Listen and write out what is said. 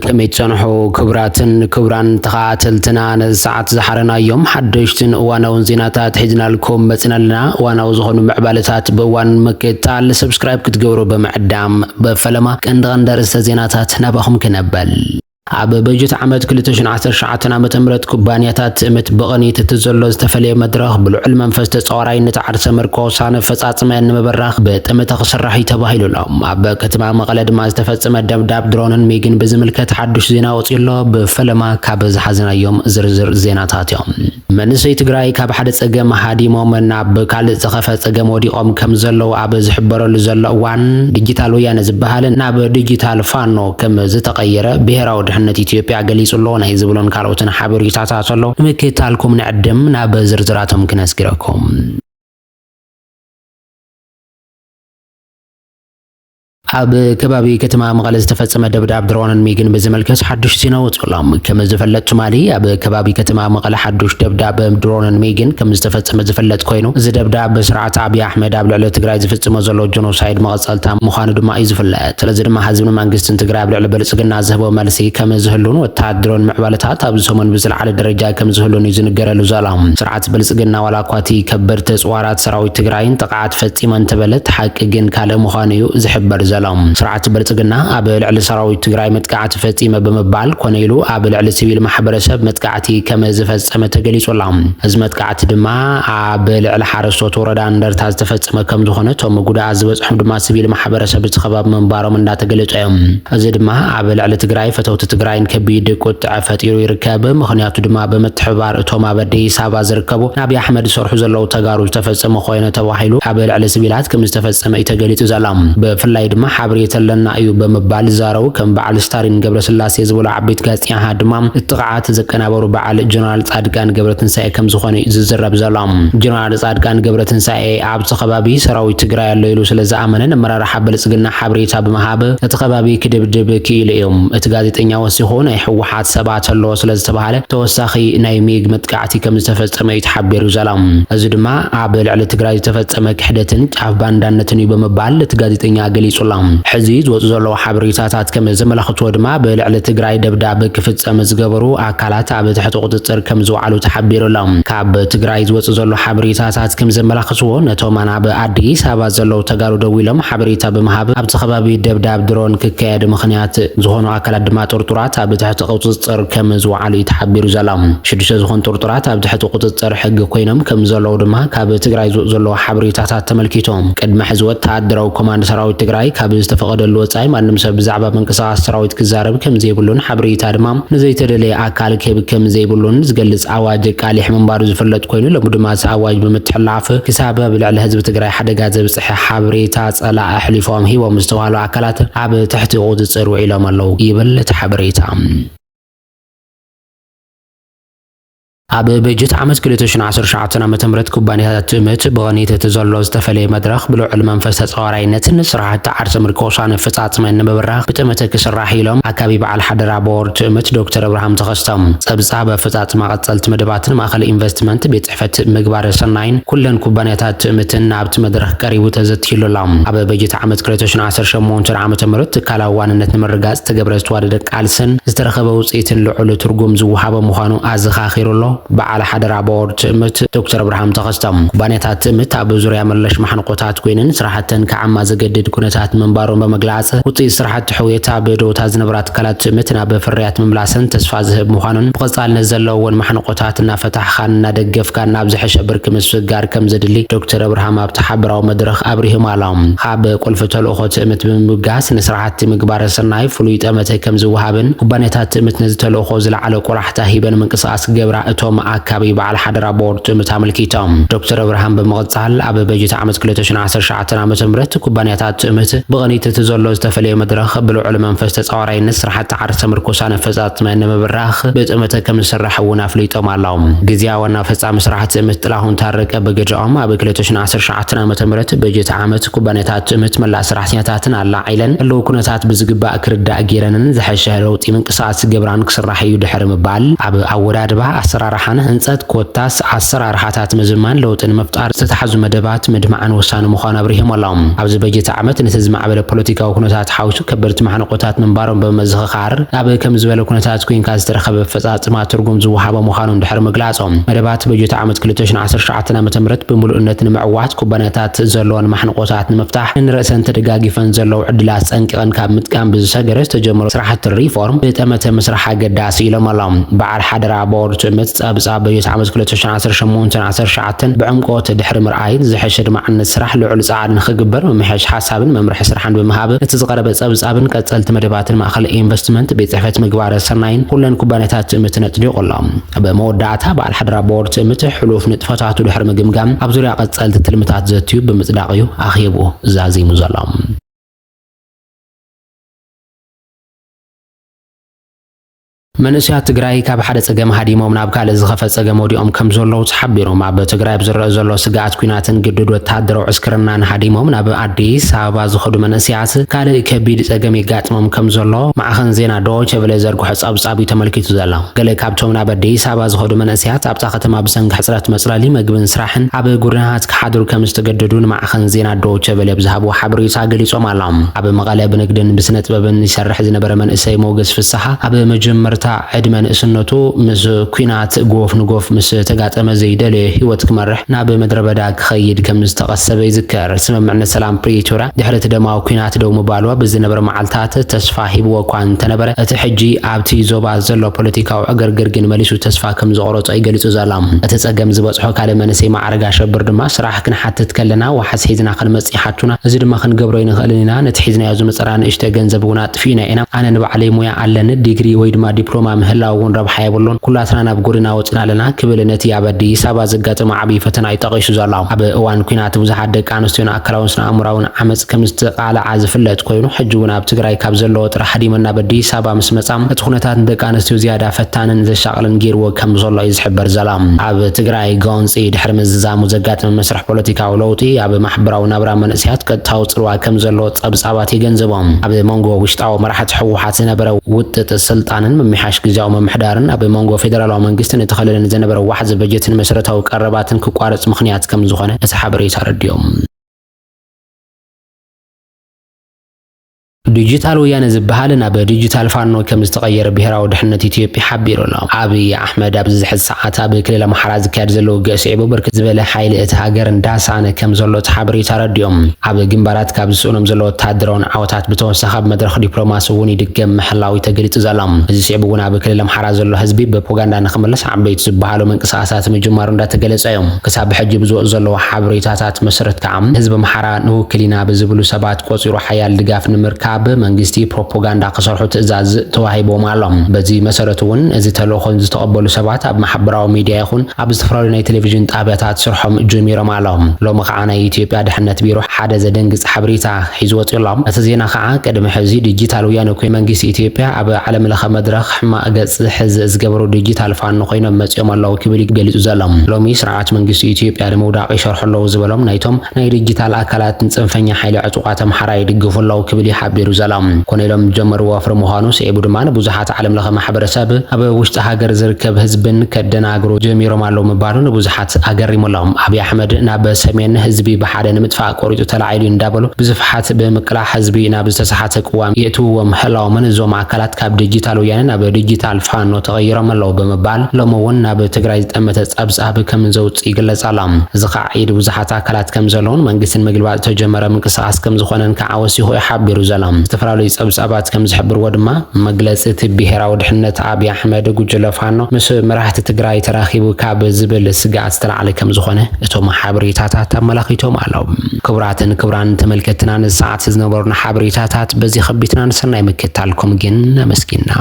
كميت صنحو كبران تخاتلتنا نساعات زحرنا يوم حدشتن وانا ونزيناتات حيدنا لكم بسنا لنا وانا وزخون معبالتات بوان مكتال سبسكرايب كتقورو بمعدام بفلما كندغن درست زيناتات نباهم كنبال عب بجت عمد كلتشن 10 عام مرت كوبانياتات مت بغنيت تزلو استفلي مدرخ بالعلم منفس تصوراي نتعرس مركوسان فصاصمن مبرخ بتمت خسرحي تباهيلو لهم عب كتما مقلد ما استفصم دبداب درونن ميغن بزملكت حدش زينا وصيلو بفلما كابز حزنا يوم زرزر زيناتات يوم منسي تግራይ ካብ ሓደ ፀገም ሓዲሞም ናብ ካልእ ዝኸፈ ፀገም ወዲቆም ከም ዘለው ኣብ ዝሕበረሉ ዘሎ እዋን ዲጂታል ወያነ ዝበሃል ናብ ዲጂታል ፋኖ ከም ዝተቀየረ ብሄራዊ ድሕነት ኢትዮጵያ ገሊጹሎ ናይ ዝብሎን ካልኦትን ሓበሬታታት ኣሎ ምክታልኩም ንዕድም ናብ ዝርዝራቶም ክነስግረኩም عب كبابي كتما مغلز تفصم دبداب درونن ميغن بزملكس حدش زينا وصلام كما زفلت مالي عب كبابي كتما مغل حدش دبداب درونن ميغن كما زفصم زفلت كوينو ز دبداب بسرعه ابي احمد ابل على تግራይ ዝፍጽሞ ዘሎ ጆኖሳይድ መቀጸልታ ምዃኑ ድማ እዩ ዝፍለጥ ስለዚ ድማ ህዝብን መንግስትን ትግራይ ብልዕሊ ብልጽግና ዝህቦ መልሲ ከም ዝህሉን ወታደሮን ምዕባለታት ኣብ ሰሞን ብዝለዓለ ደረጃ ከም ዝህሉን ይዝንገረሉ ዘላም ስርዓት ብልጽግና ወላኳቲ ከበርተ ጽዋራት ሰራዊት ትግራይን ጥቃት ፈጺመን ተበለት ሓቂ ግን ካልእ ምዃኑ እዩ ዝሕበር زلام سرعة بلتقنا قبل على سراوي تجراي متقعت فتيمة بمبال كونيلو قبل على سبيل محبرسب متقعتي كما زفز متجلس واللام أزمة قعت دماء قبل على حارس وتوردان درتاز تفز كم دخنت وموجودة عزوز حمد ما سبيل محبرسب تخباب من بارو من دات جلس أزيد ما قبل على تجراي فتوت تجراين كبيد كت عفتيرو يركب مخنيات دماء بمتحبار توما بدي سابا زركبو نبي أحمد صرح زلو تجارو تفز مخوينة توحيلو قبل على سبيلات كم استفز ما يتجلس زلام بفلايد ما حبريت لنا أيو بمبال زارو كم بعل ستارين قبل سلاسي زبول عبيت كاسيان هادمام التقعات زكنا برو بعل جنرال صادقان قبل تنساء كم زخوني زرب زلام جنرال صادقان قبل تنساء عبد خبابي سراوي تجراي الليلو سلزا أمنا مرة حبل سجنا حبريتها بمهابة تخبابي كدب كيل يوم اتقادت إنيا وسيخون يحوحات سبعة اللو سلز تبعله توساخي نايميق متقعتي كم استفدت ما يتحبر زلام أزد ما عبل على تجراي تفدت ما كحدتن عف باندانتني بمبال اتقادت إنيا قليس الله حزيز وزلو حبريتات كم زملخت ودما بلعل تجراي دبداب كفصم زغبرو اكالات اب تحت قطصر كم زوعلو تحبير لهم كاب تجراي وزلو حبريتات كم زملخسو نتومانا باديس ابا زلو تغارو دويلم حبريتا بمحاب اب تخبابي دبداب درون ككيد مخنيات زهونو اكالات دما طرطرات اب تحت قطصر كم زوعلو تحبير زلام شدش زهون طرطرات اب تحت قطصر حق كوينم كم زلو دما كاب تجراي زلو حبريتات تملكيتهم قدم حزوت تعدرو كوماند سراوي تجراي كاب استفقد الوصاي ማንም ሰብ ብዛዕባ መንቀሳቀስ ሰራዊት ክዛረብ ከም ዘይብሉን ሓበሬታ ድማ ንዘይተደለየ አካል ከም ዘይብሉን ዝገልጽ አዋጅ ቃሊሕ መንባሩ ዝፍለጥ ኮይኑ ለሙድማት አዋጅ በመትሐላፍ ክሳብ ብልዕሊ ህዝብ ትግራይ ሓደጋ ዘብጽሕ ሓበሬታ ጸላእ ኣሕሊፎም ሂቦም ዝተዋሉ አካላት ኣብ ትሕቲ ቁጥጥር ውዒሎም ኣለው ይብል ሓበሬታ عب بجت عمد كلتشن 10 عام مرت كوبانيات تمت بغنيت تزلو استفلي مدرخ بلوع المنفس تصورينت سرعه تعرس مركوسان فصاصمن ببراخ بتمتك سراحيلهم عكابي بعل حدرا بورد تمت دكتور ابراهيم تخستم صبصابه فصاص ما قصلت مدباتن ماخل انفستمنت بيتحفت مغبار سناين كلن كوبانيات تمتن عبت مدرخ قريبو تزتيلولام عب بجت عمد كلتشن 10 عام مرت كلاوانነት مرغاز تغبرست وادد قالسن استرخبو صيتن لعل ترغم زوحابه مخانو ازخاخيرلو بعل حدرا بورد تمت دكتور ابراهيم تخستم بانيتات تمت اب زوريا ملش محنقوتات كوينن سراحتن كعما زجدد كونتات منبارون بمغلاص وطي سراحت حويتا بدوتا زنبرات كلات تمتنا بفريات مملاسن تسفا زهب مخانن بقصال نزلون محنقوتاتنا فتح خاننا دغفكنا بزحش برك مسفغار كم زدلي دكتور ابراهيم اب تحبراو مدرخ ابريهم علام حاب قلفتل اخوت تمت بمغاس نسراحت مغبار سناي فلويت امته كم زوهابن بانيتات تمت نزتل اخو زلعله قرحتا هيبن منقصاص جبرا توم አካባቢ بعل حدرا بورد متاملكيتام دكتور ابراهيم بمقصال اب بجت عمد 2019 عام مرت كوبانياتات تمت بغنيت تزلو استفلي مدرخ بلوع المنفس تصورين سرحت عرس مركوسان فزات من مبراخ بتمت كم سرحونا فليتام علام غزياونا فصام سرحت تمت لاهون تارق بججام اب 2019 عام مرت بجت عمد كوبانياتات تمت ملا سرحياتاتن على عيلن لو كنتات بزغبا اكردا اغيرنن زحشه لوطي منقساس جبران كسرحيو دحر مبال اب اورادبا اسرار ምምራሕን ህንፀት ኮታስ ኣሰራርሓታት ምዝማን ለውጥን ምፍጣር ዝተሓዙ መደባት ምድማዕን ወሳኒ ምዃኑ ኣብሪሂም ኣሎም። ኣብዚ በጀት ዓመት ነቲ ዝማዕበለ ፖለቲካዊ ኩነታት ሓዊሱ ከበድቲ ማሕነቆታት ምንባሮም ብምዝኽኻር ኣብ ከም ዝበለ ኩነታት ኮይንካ ዝተረኸበ ፈጻጽማ ትርጉም ዝወሃበ ምዃኑ እንድሕር ምግላጾም መደባት በጀት ዓመት 2019 ዓ.ም ብምሉእነት ንምዕዋት ኩባንያታት ዘለዎን ማሕነቆታት ንምፍታሕ ንርእሰን ተደጋጊፈን ዘለዉ ዕድላት ፀንቂቐን ካብ ምጥቃም ብዝሰገረ ዝተጀመሩ ስራሕቲ ሪፎርም ብጠመተ ምስራሕ ኣገዳሲ ኢሎም ኣሎም። በዓል ሓደራ ቦርድ ትእምት ጸብጻብ በጀት ዓመት 2018-19 ብዕምቆት ድሕሪ ምርኣይን ዝሕሸ ድማዕነት ስራሕ ልዑል ጻዕርን ክግበር መምሕያሽ ሓሳብን መምርሒ ስራሕን ብምሃብ እቲ ዝቐረበ ጸብጻብን ቀጸልቲ መደባትን ማእኸል ኢንቨስትመንት ቤት ጽሕፈት ምግባረ ሰናይን ኩለን ኩባንያታት ትእምት ነጥዲቑ ኣሎም። ብመወዳእታ በዓል ሓደራ ቦርድ ትእምት ሕሉፍ ንጥፈታቱ ድሕሪ ምግምጋም ኣብ ዙርያ ቀጸልቲ ትልምታት ዘትዩ ብምጽዳቕ እዩ ኣኺቡ ዛዚሙ ዘሎ። መንእሰያት ትግራይ ካብ ሓደ ጸገም ሃዲሞም ናብ ካልእ ዝኸፈ ጸገም ወዲኦም ከም ዘለዉ ተሓቢሮም ኣብ ትግራይ ብዝረአ ዘሎ ስጋኣት ኩናትን ግድድ ወተሃደራዊ ዕስክርናን ሃዲሞም ናብ ኣዲስ ኣበባ ዝኸዱ መንእሰያት ካልእ ከቢድ ጸገም ይጋጥሞም ከም ዘሎ ማዕኸን ዜና ዶይቼ ቬለ ዘርግሖ ጸብጻብ ተመልኪቱ ዘሎ። ገለ ካብቶም ናብ ኣዲስ ኣበባ ዝኸዱ መንእሰያት ኣብታ ከተማ ብሰንኪ ሕፅረት መጽለሊ ምግብን ስራሕን ኣብ ጉዳናት ክሓድሩ ከም ዝተገደዱ ንማዕኸን ዜና ዶይቼ ቬለ ብዝሃብዎ ሓበሬታ ገሊጾም ኣሎም። ኣብ መቐለ ብንግድን ብስነ ጥበብን ይሰርሕ ዝነበረ መንእሰይ ሞገስ ፍስሓ ኣብ መጀመርታ ዕድመ ንእስነቱ ምስ ኩናት ጎፍ ንጎፍ ምስ ተጋጠመ ዘይደለየ ህይወት ክመርሕ ናብ ምድረ በዳ ክኸይድ ከም ዝተቐሰበ ይዝከር። ስምምዕነት ሰላም ፕሪቶሪያ ድሕሪ እቲ ደማዊ ኩናት ደው ምባልዋ ብዝነበረ መዓልትታት ተስፋ ሂብዎ እኳ እንተነበረ እቲ ሕጂ ኣብቲ ዞባ ዘሎ ፖለቲካዊ ዕግርግር ግን መሊሱ ተስፋ ከም ዘቆረፆ ይገሊጹ ዘሎ። እቲ ጸገም ዝበፅሖ ካልእ መንእሰይ ማዕረግ ኣሸብር ድማ ስራሕ ክንሓትት ከለና ዋሓስ ሒዝና ክንመጽ ይሓቱና እዚ ድማ ክንገብሮ ይንኽእል ኢና ነቲ ሒዝናዮ ዝመፀና ንእሽተ ገንዘብ እውን ኣጥፊና ኢና ኣነ ንባዕለይ ሞያ ኣለኒ ዲግሪ ወይ ድማ ዲፕሎማ ምህላው እውን ረብሓ የብሉን ኩላትና ናብ ጎደና ወፅና ኣለና ክብል ነቲ ኣብ ኣዲስ ኣበባ ዘጋጠመ ዓብዪ ፈተና ይጠቒሱ ዘሎ። ኣብ እዋን ኩናት ብዙሓት ደቂ ኣንስትዮን ኣካላውን ስነ ኣእምሮውን ዓመፅ ከም ዝተቃልዓ ዝፍለጥ ኮይኑ ሕጂ እውን ኣብ ትግራይ ካብ ዘለዎ ጥራሕ ሃዲመን ናብ ኣዲስ ኣበባ ምስ መጻ እቲ ኩነታት ንደቂ ኣንስትዮ ዝያዳ ፈታንን ዘሻቕልን ገይርዎ ከም ዘሎ እዩ ዝሕበር ዘሎ። ኣብ ትግራይ ገንፂ ድሕሪ ምዝዛሙ ዘጋጥመ መስርሕ ፖለቲካዊ ለውጢ ኣብ ማሕበራዊ ናብራ መንእሰያት ቀጥታዊ ፅልዋ ከም ዘሎ ጸብጻባት ይገንዘቦም። ኣብ መንጎ ውሽጣዊ መራሕቲ ሕወሓት ዝነበረ ውጥጥ ስልጣንን ምምሕያሽ ጊዜያዊ መምሕዳርን ኣብ መንጎ ፌደራላዊ መንግስትን እቲ ክልልን ዝነበረ ዋሕዚ በጀትን መሰረታዊ ቀረባትን ክቋረጽ ምኽንያት ከም ዝኾነ እቲ ሓበሬታ ረዲኦም። ዲጂታል ወያነ ዝበሃል ናብ ዲጂታል ፋኖ ከም ዝተቐየረ ብሄራዊ ድሕነት ኢትዮጵያ ሓቢሩ ኣሎ። ኣብይ ኣሕመድ ኣብዚ ዝሕዝ ሰዓት ኣብ ክልል ኣምሓራ ዝካየድ ዘሎ ገስዒቡ ብርክት ዝበለ ሓይሊ እቲ ሃገር እንዳሳነ ከም ዘሎ እቲ ሓበሬታ ረዲኦም። ኣብ ግንባራት ካብ ዝስእኖም ዘሎ ወተሃደራውን ዓወታት ብተወሳኺ ኣብ መድረኽ ዲፕሎማሲ እውን ይድገም ምሕላው ተገሊጹ ዘሎ። እዚ ስዒቡ እውን ኣብ ክልል ኣምሓራ ዘሎ ህዝቢ ብፕሮፓጋንዳ ንኽምለስ ዓበይቲ ዝበሃሉ ምንቅስቓሳት ምጅማሩ እንዳተገለጸ እዮም። ክሳብ ሕጂ ብዝወፁ ዘለዎ ሓበሬታታት መሰረት ከዓ ህዝቢ ኣምሓራ ንውክል ኢና ብዝብሉ ሰባት ቆፂሩ ሓያል ድጋፍ ንምርካብ መንግስቲ ፕሮፓጋንዳ ክሰርሑ ትእዛዝ ተዋሂቦም ኣሎም። በዚ መሰረት እውን እዚ ተልእኾን ዝተቐበሉ ሰባት ኣብ ማሕበራዊ ሚድያ ይኹን ኣብ ዝተፈላለዩ ናይ ቴሌቪዥን ጣብያታት ስርሖም ጀሚሮም ኣሎም። ሎሚ ከዓ ናይ ኢትዮጵያ ድሕነት ቢሮ ሓደ ዘደንግጽ ሓበሬታ ሒዙ ወፂኡ ኣሎ። እቲ ዜና ከዓ ቅድሚ ሕዚ ዲጂታል ወያነ ኮይኑ መንግስቲ ኢትዮጵያ ኣብ ዓለም ለኸ መድረኽ ሕማቕ ገጽ ሕዚ ዝገበሩ ዲጂታል ፋኖ ኮይኖም መፂኦም ኣለዉ ክብል ይገሊጹ ዘሎ። ሎሚ ስርዓት መንግስቲ ኢትዮጵያ ንምውዳቕ ይሰርሑ ኣለዉ ዝበሎም ናይቶም ናይ ዲጂታል ኣካላትን ጽንፈኛ ሓይሊ ዕጡቓት ኣምሓራ ይድግፉ ኣለዉ ክብል ይሓቢሩ ዘሎ። ኮነሎም ጀመሩ ወፍሪ ምዃኑ ስዒቡ ድማ ብዙሓት ዓለም ለኸ ማሕበረሰብ ኣብ ውሽጢ ሃገር ዝርከብ ህዝብን ከደናግሩ ጀሚሮም ኣለዉ ምባሉ ንብዙሓት ኣገሪሞሎም። ኣብይ ኣሕመድ ናብ ሰሜን ህዝቢ ብሓደ ንምጥፋእ ቆሪጡ ተላዒሉ እንዳበሉ ብዝፍሓት ብምቅላዕ ህዝቢ ናብ ዝተሰሓተ ቅዋም የእትውዎም ህላዎምን እዞም ኣካላት ካብ ዲጂታል ወያነ ናብ ዲጂታል ፋኖ ተቐይሮም ኣለዉ ብምባል ሎሚ እውን ናብ ትግራይ ዝጠመተ ጸብጻብ ከም ዘውፅእ ይግለጽ ኣሎ። እዚ ከዓ ኢድ ብዙሓት ኣካላት ከም ዘለውን መንግስትን ምግልባጥ ተጀመረ ምንቅስቓስ ከም ዝኾነን ከዓ ወሲኹ ይሓቢሩ ዘሎ። ዝተፈላለዩ ጸብጻባት ከም ዝሕብርዎ ድማ መግለፂ እቲ ብሄራዊ ድሕነት ኣብይ ኣሕመድ ጉጅለ ፋኖ ምስ መራሕቲ ትግራይ ተራኺቡ ካብ ዝብል ስጋኣት ዝተላዕለ ከም ዝኾነ እቶም ሓበሬታታት ኣመላኺቶም ኣለዉ። ክቡራትን ክቡራን ተመልከትና ንሰዓት ዝነበሩና ሓበሬታታት በዚ ከቢትና ንሰናይ ምክትታልኩም ግን ኣመስጊና